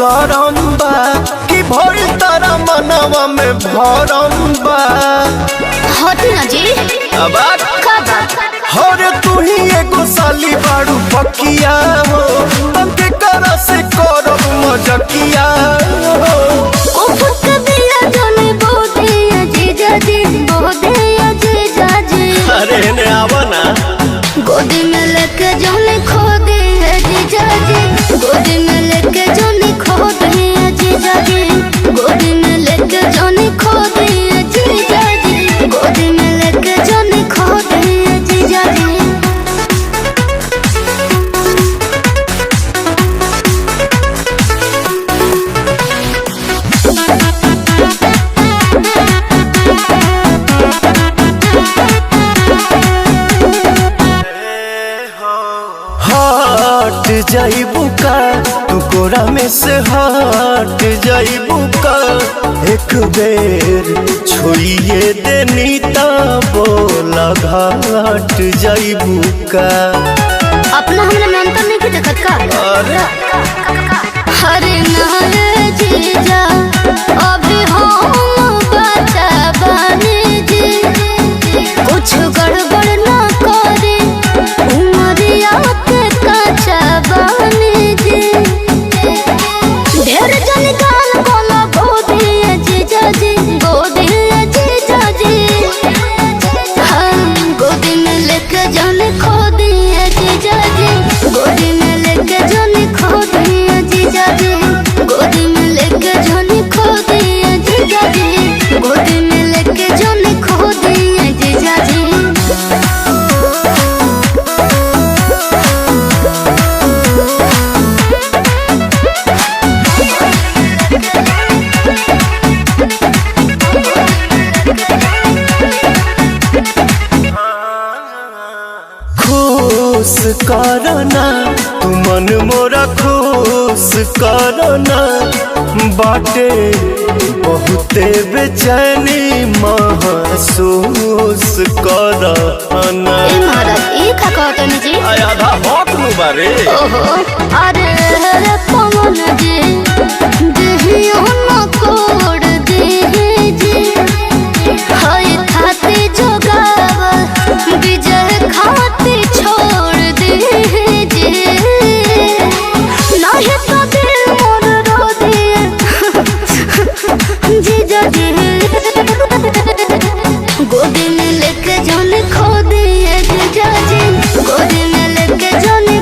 शरम बा कि भइल तारा मनवा में भरम बा। हटी ना जी अब हर तू ही एगो साली बाड़ू पकिया हो, तंके करा से करब मजकिया हो। उफक दिया जाने बोधे जीजा जी, बोधे जीजा जी। अरे ने आवा ना गोदी में लेके जाने खो दे जीजा जी, गोदी में लेके जाने खो दे जीजा जी, गोदी में लेके जाने खो दे जीजा जी, गोदी में लेके जाने खो दे जीजा जी। हट जाइबू का तू कोरा में से हट जाइबू का, एक बेर छुइए देनी ता बोला घाट जाइबू का। अपना हमरा में अंतर नहीं की देखत का? हरे नारे जीजा अभी हम बचा बने जी, कुछ गड़बड़ ना करे उमरिया के कच्चा बने जी। ढेर जन गाल कोला गोदी जीजा जी, गोदी जीजा जी। हम गोदी में लेके जाने खो दिए जीजा जी, गोदी में लेके जाने खो दिए जीजा जी, गोदी में लेके जाने खो दिए जीजा जी, गोदी में लेके जाने खो दिए जीजा जी। खुश करना तू मन मोरा खुश करना, बाटे बहुते बेचैनी महसूस करना। ए महाराज ई का कहतनी जी? आधा हक नु बारे। ओहो अरे रे पवन जी, देहियो न कोड़ दे जी, हाय खाते जोगाव विजय खाते छोड़ दे जी, नहीं तो दिल मोर रो दे जीजा जी। गोदी में लेके जाने खो दिए जीजा जी, गोदी में लेके जाने